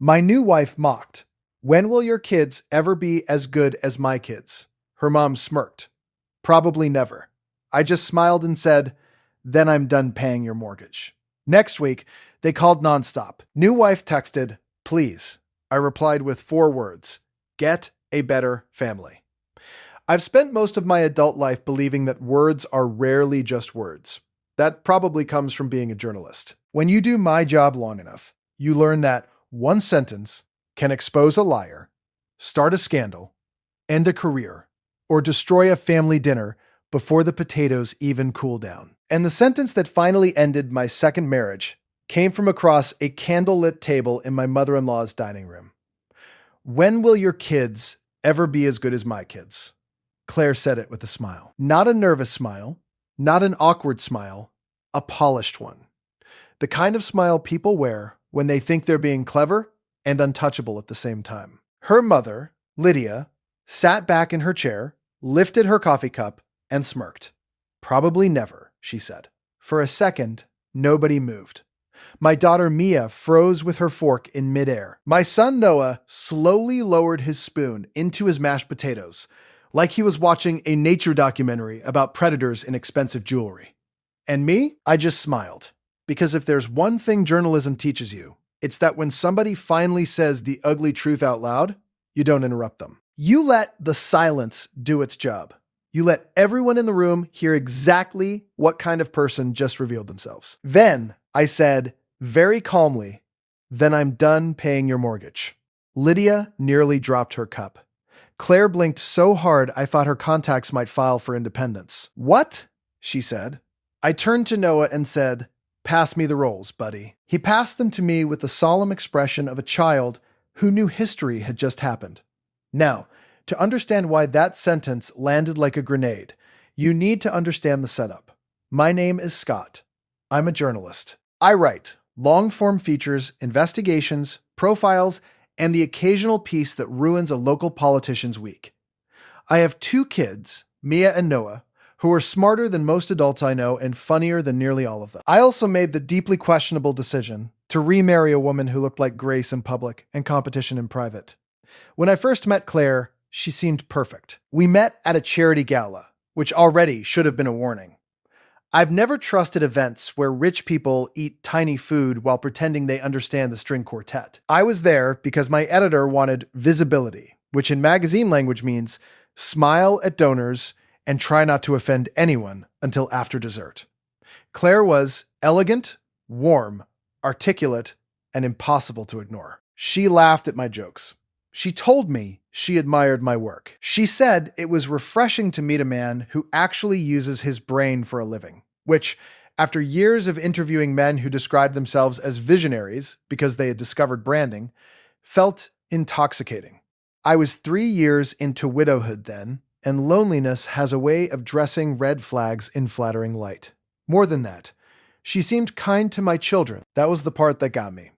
My new wife mocked, "When will your kids ever be as good as my kids?" Her mom smirked, "Probably never." I just smiled and said, "Then I'm done paying your mortgage." Next week, they called NONSTOP. New wife texted, "Please." I replied with 4 words, "Get a better family." I've spent most of my adult life believing that words are rarely just words. That probably comes from being a journalist. When you do my job long enough, you learn that one sentence can expose a liar, start a scandal, end a career, or destroy a family dinner before the potatoes even cool down. And the sentence that finally ended my second marriage came from across a candlelit table in my mother-in-law's dining room. "When will your kids ever be as good as my kids?" Claire said it with a smile. Not a nervous smile, not an awkward smile, a polished one. The kind of smile people wear when they think they're being clever and untouchable at the same time. Her mother, Lydia, sat back in her chair, lifted her coffee cup, and smirked. "Probably never," she said. For a second, nobody moved. My daughter Mia froze with her fork in midair. My son Noah slowly lowered his spoon into his mashed potatoes, like he was watching a nature documentary about predators in expensive jewelry. And me? I just smiled. Because if there's one thing journalism teaches you, it's that when somebody finally says the ugly truth out loud, you don't interrupt them. You let the silence do its job. You let everyone in the room hear exactly what kind of person just revealed themselves. Then I said, very calmly, "Then I'm done paying your mortgage." Lydia nearly dropped her cup. Claire blinked so hard I thought her contacts might file for independence. "What?" she said. I turned to Noah and said, "Pass me the rolls, buddy." He passed them to me with the solemn expression of a child who knew history had just happened. Now, to understand why that sentence landed like a grenade, you need to understand the setup. My name is Scott. I'm a journalist. I write long-form features, investigations, profiles, and the occasional piece that ruins a local politician's week. I have 2 kids, Mia and Noah, who are smarter than most adults I know and funnier than nearly all of them. I also made the deeply questionable decision to remarry a woman who looked like Grace in public and competition in private. When I first met Claire, she seemed perfect. We met at a charity gala, which already should have been a warning. I've never trusted events where rich people eat tiny food while pretending they understand the string quartet. I was there because my editor wanted visibility, which in magazine language means smile at donors and try not to offend anyone until after dessert. Claire was elegant, warm, articulate, and impossible to ignore. She laughed at my jokes. She told me she admired my work. She said it was refreshing to meet a man who actually uses his brain for a living, which, after years of interviewing men who described themselves as visionaries because they had discovered branding, felt intoxicating. I was 3 years into widowhood then, and loneliness has a way of dressing red flags in flattering light. More than that, she seemed kind to my children. That was the part that got me.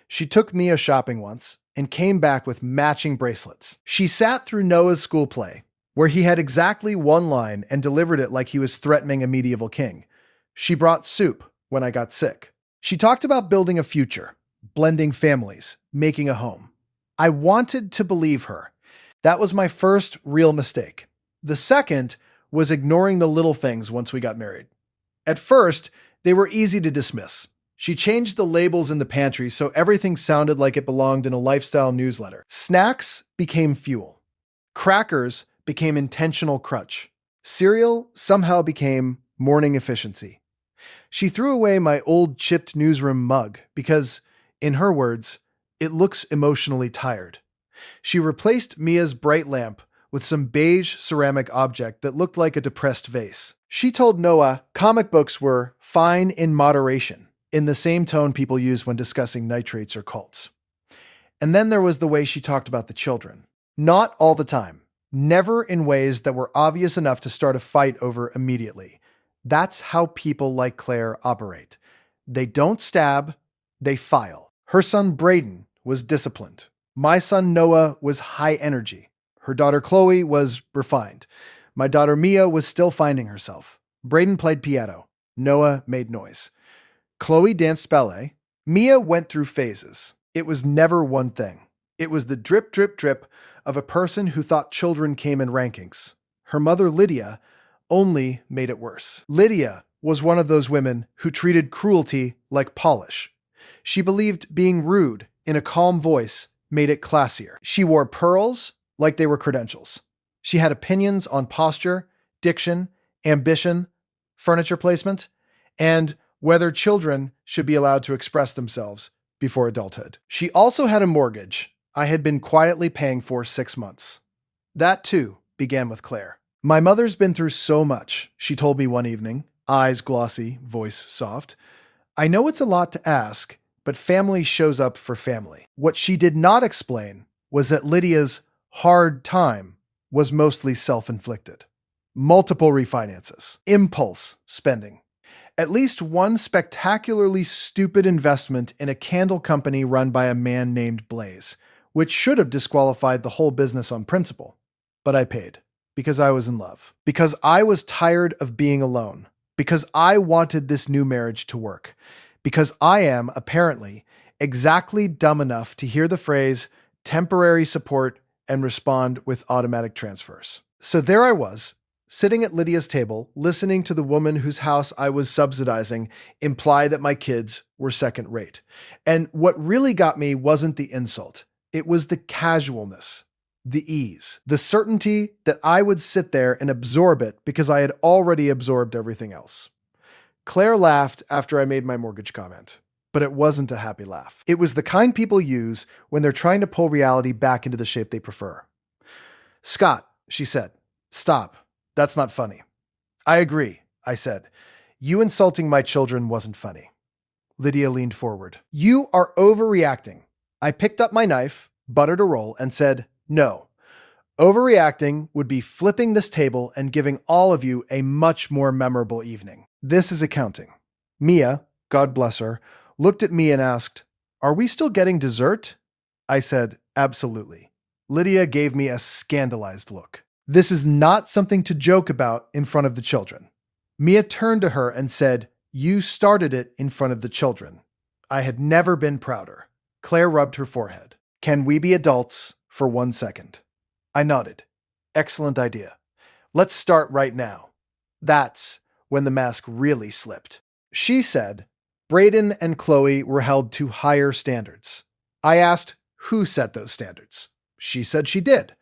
She took Mia shopping once and came back with matching bracelets. She sat through Noah's school play, where he had exactly 1 line and delivered it like he was threatening a medieval king. She brought soup when I got sick. She talked about building a future, blending families, making a home. I wanted to believe her. That was my first real mistake. The second was ignoring the little things once we got married. At first, they were easy to dismiss. She changed the labels in the pantry so everything sounded like it belonged in a lifestyle newsletter. Snacks became fuel. Crackers became intentional crutch. Cereal somehow became morning efficiency. She threw away my old chipped newsroom mug because, in her words, it looks emotionally tired. She replaced Mia's bright lamp with some beige ceramic object that looked like a depressed vase. She told Noah comic books were fine in moderation, in the same tone people use when discussing nitrates or cults. And then there was the way she talked about the children. Not all the time. Never in ways that were obvious enough to start a fight over immediately. That's how people like Claire operate. They don't stab, they file. Her son Braden was disciplined. My son Noah was high energy. Her daughter Chloe was refined. My daughter Mia was still finding herself. Braden played piano. Noah made noise. Chloe danced ballet. Mia went through phases. It was never one thing. It was the drip, drip, drip of a person who thought children came in rankings. Her mother, Lydia, only made it worse. Lydia was one of those women who treated cruelty like polish. She believed being rude in a calm voice made it classier. She wore pearls like they were credentials. She had opinions on posture, diction, ambition, furniture placement, and whether children should be allowed to express themselves before adulthood. She also had a mortgage I had been quietly paying for 6 months. That, too, began with Claire. My mother's been through so much, she told me one evening, eyes glossy, voice soft. I know it's a lot to ask, but family shows up for family. What she did not explain was that Lydia's hard time was mostly self-inflicted. Multiple refinances, impulse spending, at least one spectacularly stupid investment in a candle company run by a man named Blaze, which should have disqualified the whole business on principle. But I paid, because I was in love, because I was tired of being alone, because I wanted this new marriage to work, because I am, apparently, exactly dumb enough to hear the phrase temporary support and respond with automatic transfers. So there I was, sitting at Lydia's table, listening to the woman whose house I was subsidizing imply that my kids were second rate. And what really got me wasn't the insult. It was the casualness, the ease, the certainty that I would sit there and absorb it because I had already absorbed everything else. Claire laughed after I made my mortgage comment, but it wasn't a happy laugh. It was the kind people use when they're trying to pull reality back into the shape they prefer. Scott, she said, stop. That's not funny. I agree, I said. You insulting my children wasn't funny. Lydia leaned forward. You are overreacting. I picked up my knife, buttered a roll, and said, no. Overreacting would be flipping this table and giving all of you a much more memorable evening. This is accounting. Mia, God bless her, looked at me and asked, are we still getting dessert? I said, absolutely. Lydia gave me a scandalized look. This is not something to joke about in front of the children. Mia turned to her and said, you started it in front of the children. I had never been prouder. Claire rubbed her forehead. Can we be adults for 1 second? I nodded. Excellent idea. Let's start right now. That's when the mask really slipped. She said, Brayden and Chloe were held to higher standards. I asked who set those standards. She said she did.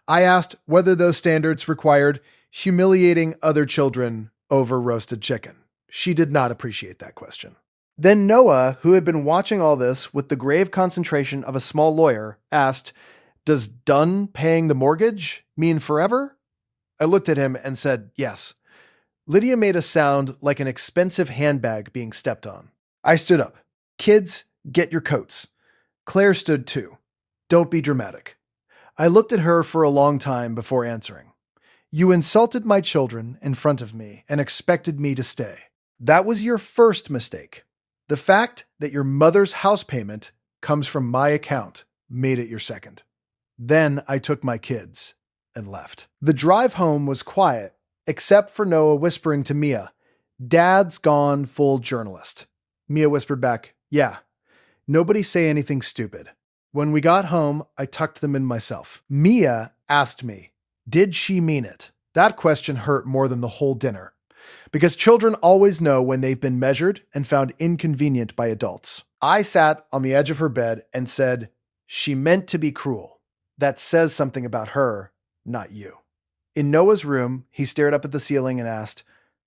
I asked whether those standards required humiliating other children over roasted chicken. She did not appreciate that question. Then Noah, who had been watching all this with the grave concentration of a small lawyer, asked, does done paying the mortgage mean forever? I looked at him and said, yes. Lydia made a sound like an expensive handbag being stepped on. I stood up. Kids, get your coats. Claire stood too. Don't be dramatic. I looked at her for a long time before answering. You insulted my children in front of me and expected me to stay. That was your first mistake. The fact that your mother's house payment comes from my account made it your second. Then I took my kids and left. The drive home was quiet, except for Noah whispering to Mia, Dad's gone full journalist. Mia whispered back, yeah. Nobody say anything stupid. When we got home, I tucked them in myself. Mia asked me, did she mean it? That question hurt more than the whole dinner. Because children always know when they've been measured and found inconvenient by adults. I sat on the edge of her bed and said, she meant to be cruel. That says something about her, not you. In Noah's room, he stared up at the ceiling and asked,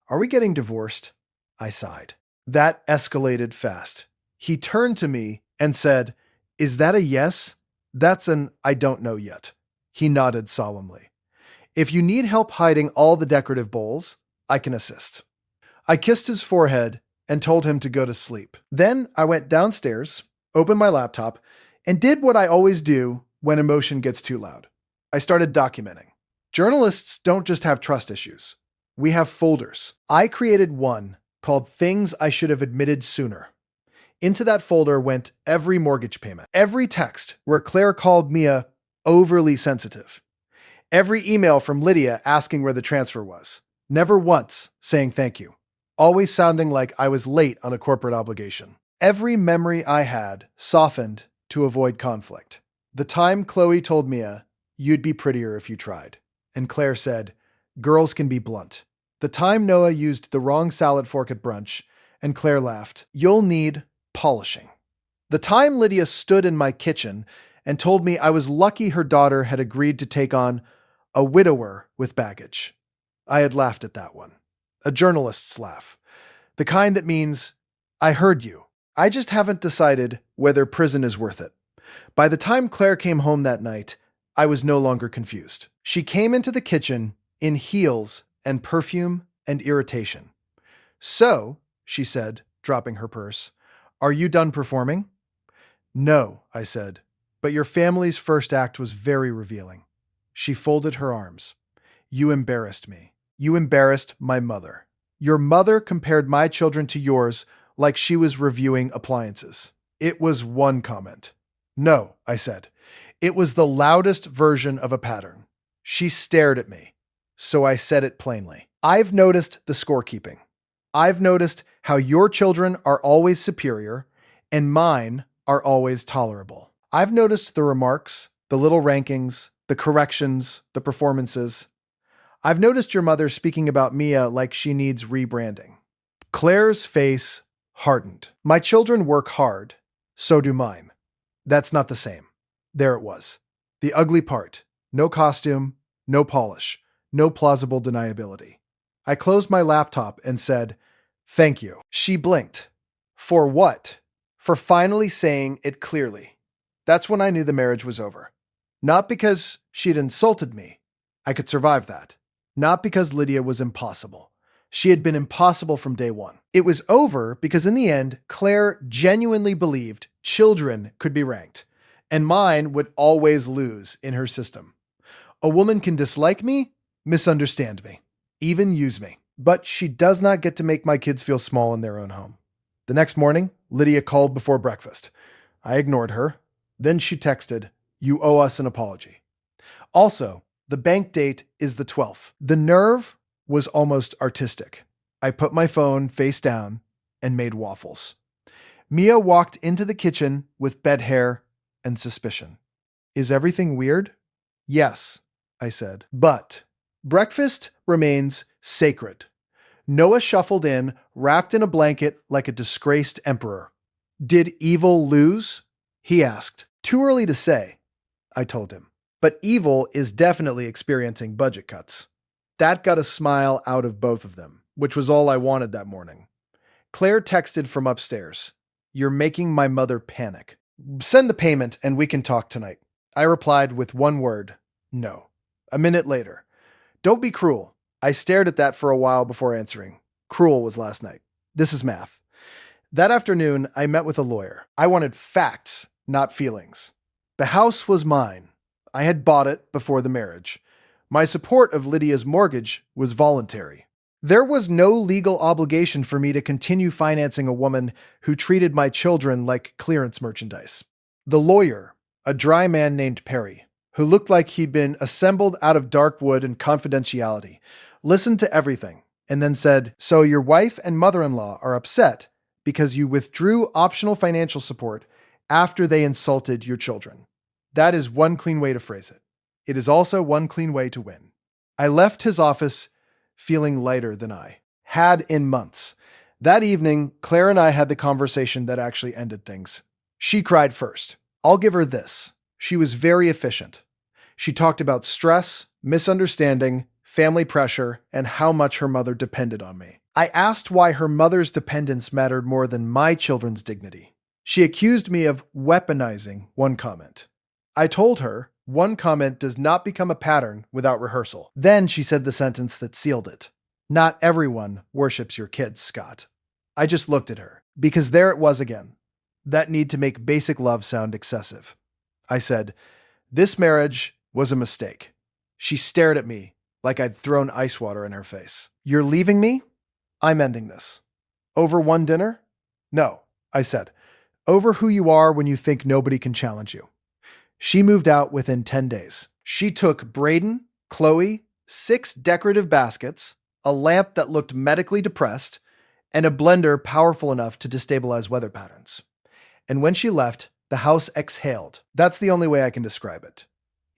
are we getting divorced? I sighed. That escalated fast. He turned to me and said, is that a yes? That's an I don't know yet. He nodded solemnly. If you need help hiding all the decorative bowls, I can assist. I kissed his forehead and told him to go to sleep. Then I went downstairs, opened my laptop, and did what I always do when emotion gets too loud. I started documenting. Journalists don't just have trust issues. We have folders. I created one called Things I Should Have Admitted Sooner. Into that folder went every mortgage payment, every text where Claire called Mia overly sensitive, every email from Lydia asking where the transfer was, never once saying thank you, always sounding like I was late on a corporate obligation. Every memory I had softened to avoid conflict. The time Chloe told Mia, "You'd be prettier if you tried," and Claire said, "Girls can be blunt." The time Noah used the wrong salad fork at brunch, and Claire laughed, "You'll need polishing." The time Lydia stood in my kitchen and told me I was lucky her daughter had agreed to take on a widower with baggage. I had laughed at that one. A journalist's laugh. The kind that means, "I heard you. I just haven't decided whether prison is worth it." By the time Claire came home that night, I was no longer confused. She came into the kitchen in heels and perfume and irritation. "So," she said, dropping her purse, "are you done performing?" "No," I said, "but your family's first act was very revealing." She folded her arms. "You embarrassed me. You embarrassed my mother. Your mother compared my children to yours like she was reviewing appliances." It was one comment. "No," I said. "It was the loudest version of a pattern." She stared at me, so I said it plainly. "I've noticed the scorekeeping. I've noticed how your children are always superior and mine are always tolerable. I've noticed the remarks, the little rankings, the corrections, the performances. I've noticed your mother speaking about Mia like she needs rebranding." Claire's face hardened. "My children work hard, so do mine. That's not the same." There it was. The ugly part. No costume, no polish, no plausible deniability. I closed my laptop and said, "Thank you." She blinked. "For what?" "For finally saying it clearly." That's when I knew the marriage was over. Not because she'd insulted me. I could survive that. Not because Lydia was impossible. She had been impossible from day one. It was over because in the end, Claire genuinely believed children could be ranked, and mine would always lose in her system. A woman can dislike me, misunderstand me, even use me, but she does not get to make my kids feel small in their own home. The next morning, Lydia called before breakfast. I ignored her. Then she texted, "You owe us an apology." Also, the bank date is the 12th. The nerve was almost artistic. I put my phone face down and made waffles. Mia walked into the kitchen with bed hair and suspicion. "Is everything weird?" "Yes," I said. "But breakfast remains sacred." Noah shuffled in, wrapped in a blanket like a disgraced emperor. "Did evil lose?" he asked. "Too early to say," I told him. "But evil is definitely experiencing budget cuts." That got a smile out of both of them, which was all I wanted that morning. Claire texted from upstairs, "You're making my mother panic. Send the payment and we can talk tonight." I replied with one word, "No." A minute later, "Don't be cruel." I stared at that for a while before answering. Cruel was last night. This is math. That afternoon, I met with a lawyer. I wanted facts, not feelings. The house was mine. I had bought it before the marriage. My support of Lydia's mortgage was voluntary. There was no legal obligation for me to continue financing a woman who treated my children like clearance merchandise. The lawyer, a dry man named Perry, who looked like he'd been assembled out of dark wood and confidentiality, listened to everything and then said, "So your wife and mother-in-law are upset because you withdrew optional financial support after they insulted your children. That is one clean way to phrase it. It is also one clean way to win." I left his office feeling lighter than I had in months. That evening, Claire and I had the conversation that actually ended things. She cried first. I'll give her this. She was very efficient. She talked about stress, misunderstanding, family pressure, and how much her mother depended on me. I asked why her mother's dependence mattered more than my children's dignity. She accused me of weaponizing one comment. I told her, one comment does not become a pattern without rehearsal. Then she said the sentence that sealed it. "Not everyone worships your kids, Scott." I just looked at her, because there it was again. That need to make basic love sound excessive. I said, "This marriage was a mistake." She stared at me like I'd thrown ice water in her face. "You're leaving me? I'm ending this." "Over one dinner?" "No," I said. "Over who you are when you think nobody can challenge you." She moved out within 10 days. She took Braden, Chloe, 6 decorative baskets, a lamp that looked medically depressed, and a blender powerful enough to destabilize weather patterns. And when she left, The house exhaled. That's the only way I can describe it.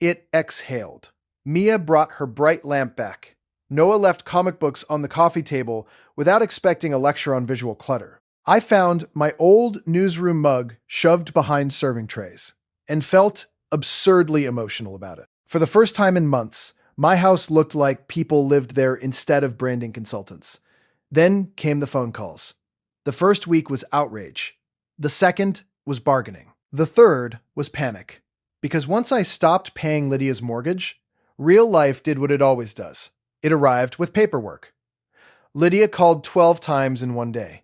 It exhaled. Mia brought her bright lamp back. Noah left comic books on the coffee table without expecting a lecture on visual clutter. I found my old newsroom mug shoved behind serving trays and felt absurdly emotional about it. For the first time in months, my house looked like people lived there instead of branding consultants. Then came the phone calls. The first week was outrage. The second was bargaining. The third was panic. Because once I stopped paying Lydia's mortgage, real life did what it always does. It arrived with paperwork. Lydia called 12 times in one day.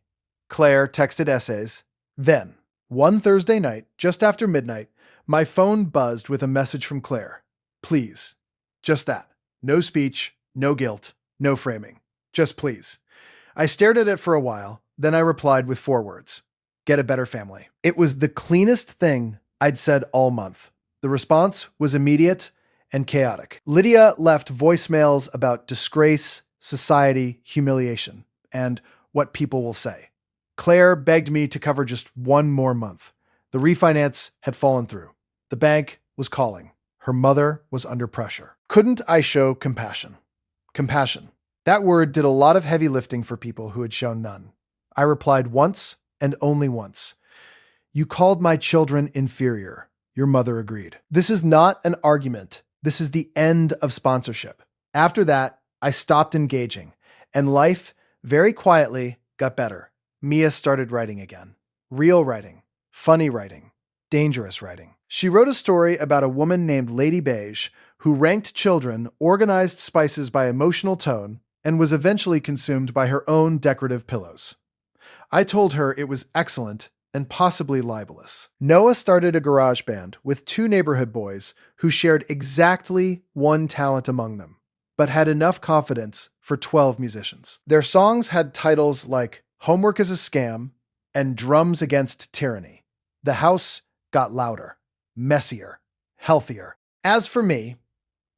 Claire texted essays. Then, one Thursday night, just after midnight, my phone buzzed with a message from Claire. Please. Just that. No speech, no guilt, no framing. Just please. I stared at it for a while, then I replied with 4 words. Get a better family. It was the cleanest thing I'd said all month. The response was immediate and chaotic. Lydia left voicemails about disgrace, society, humiliation, and what people will say. Claire begged me to cover just 1 more month. The refinance had fallen through. The bank was calling. Her mother was under pressure. Couldn't I show compassion? Compassion. That word did a lot of heavy lifting for people who had shown none. I replied once and only once. You called my children inferior. Your mother agreed. This is not an argument. This is the end of sponsorship. After that, I stopped engaging, and life, very quietly, got better. Mia started writing again. Real writing, funny writing, dangerous writing. She wrote a story about a woman named Lady Beige who ranked children, organized spices by emotional tone, and was eventually consumed by her own decorative pillows. I told her it was excellent and possibly libelous. Noah started a garage band with 2 neighborhood boys who shared exactly 1 talent among them, but had enough confidence for 12 musicians. Their songs had titles like Homework is a Scam and Drums Against Tyranny. The house got louder, messier, healthier. As for me,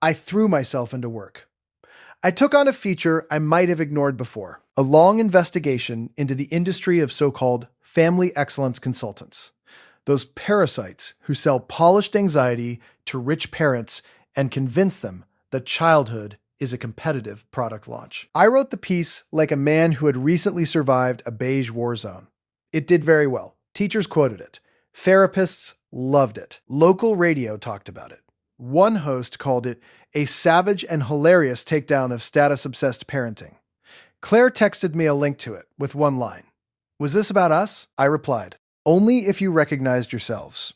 I threw myself into work. I took on a feature I might have ignored before, a long investigation into the industry of so-called family excellence consultants, those parasites who sell polished anxiety to rich parents and convince them that childhood is a competitive product launch. I wrote the piece like a man who had recently survived a beige war zone. It did very well. Teachers quoted it. Therapists loved it. Local radio talked about it. One host called it a savage and hilarious takedown of status-obsessed parenting. Claire texted me a link to it with 1 line. Was this about us? I replied, only if you recognized yourselves.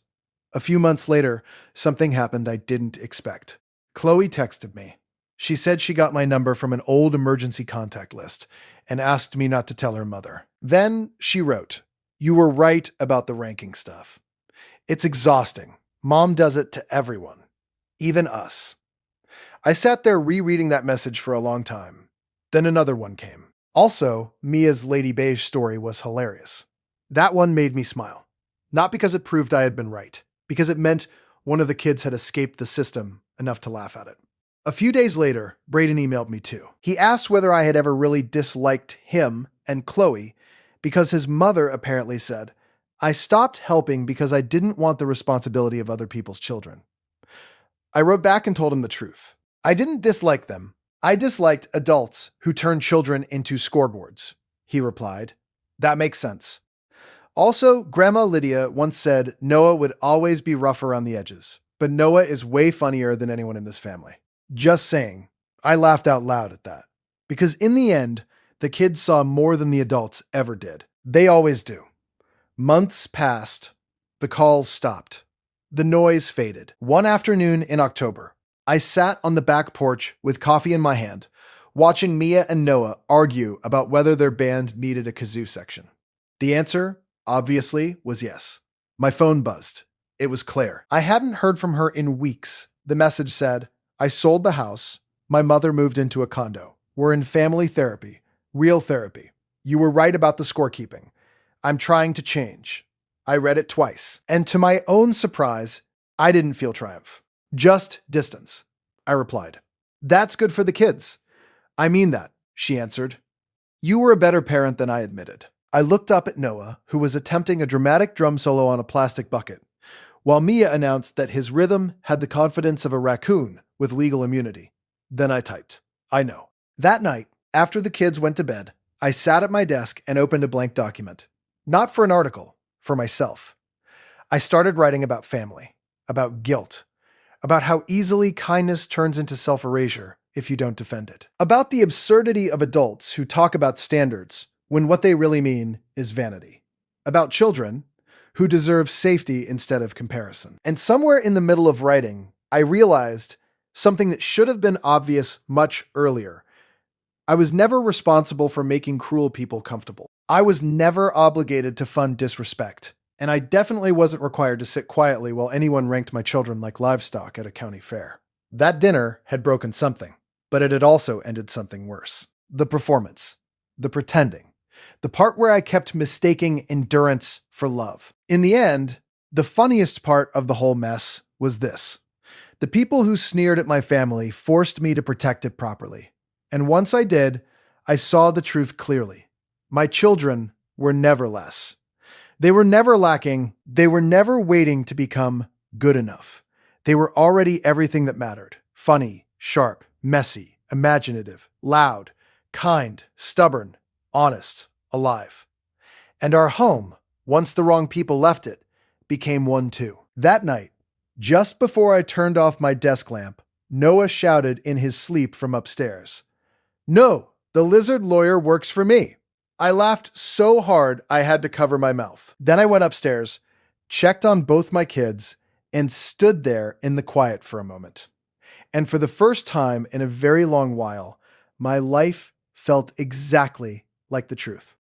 A few months later, something happened I didn't expect. Chloe texted me. She said she got my number from an old emergency contact list and asked me not to tell her mother. Then she wrote, you were right about the ranking stuff. It's exhausting. Mom does it to everyone, even us. I sat there rereading that message for a long time. Then another one came. Also, Mia's Lady Beige story was hilarious. That one made me smile. Not because it proved I had been right, because it meant one of the kids had escaped the system enough to laugh at it. A few days later, Braden emailed me too. He asked whether I had ever really disliked him and Chloe because his mother apparently said, I stopped helping because I didn't want the responsibility of other people's children. I wrote back and told him the truth. I didn't dislike them. I disliked adults who turn children into scoreboards. He replied, that makes sense. Also, Grandma Lydia once said Noah would always be rough around the edges, but Noah is way funnier than anyone in this family. Just saying. I laughed out loud at that. Because in the end, the kids saw more than the adults ever did. They always do. Months passed. The calls stopped. The noise faded. One afternoon in October, I sat on the back porch with coffee in my hand, watching Mia and Noah argue about whether their band needed a kazoo section. The answer, obviously, was yes. My phone buzzed. It was Claire. I hadn't heard from her in weeks. The message said, I sold the house. My mother moved into a condo. We're in family therapy. Real therapy. You were right about the scorekeeping. I'm trying to change. I read it twice. And to my own surprise, I didn't feel triumph. Just distance. I replied. That's good for the kids. I mean that, she answered. You were a better parent than I admitted. I looked up at Noah, who was attempting a dramatic drum solo on a plastic bucket. while Mia announced that his rhythm had the confidence of a raccoon with legal immunity. Then I typed, I know. That night, after the kids went to bed, I sat at my desk and opened a blank document. Not for an article, for myself. I started writing about family, about guilt, about how easily kindness turns into self-erasure if you don't defend it, about the absurdity of adults who talk about standards when what they really mean is vanity, about children who deserve safety instead of comparison. And somewhere in the middle of writing, I realized something that should have been obvious much earlier. I was never responsible for making cruel people comfortable. I was never obligated to fund disrespect, and I definitely wasn't required to sit quietly while anyone ranked my children like livestock at a county fair. That dinner had broken something, but it had also ended something worse. The performance, the pretending, the part where I kept mistaking endurance for love. In the end, the funniest part of the whole mess was this. The people who sneered at my family forced me to protect it properly. And once I did, I saw the truth clearly. My children were never less. They were never lacking. They were never waiting to become good enough. They were already everything that mattered. Funny, sharp, messy, imaginative, loud, kind, stubborn, honest, alive. And our home, once the wrong people left it, became one too. That night, just before I turned off my desk lamp, Noah shouted in his sleep from upstairs, "No, the lizard lawyer works for me." I laughed so hard I had to cover my mouth. Then I went upstairs, checked on both my kids, and stood there in the quiet for a moment. And for the first time in a very long while, my life felt exactly like the truth.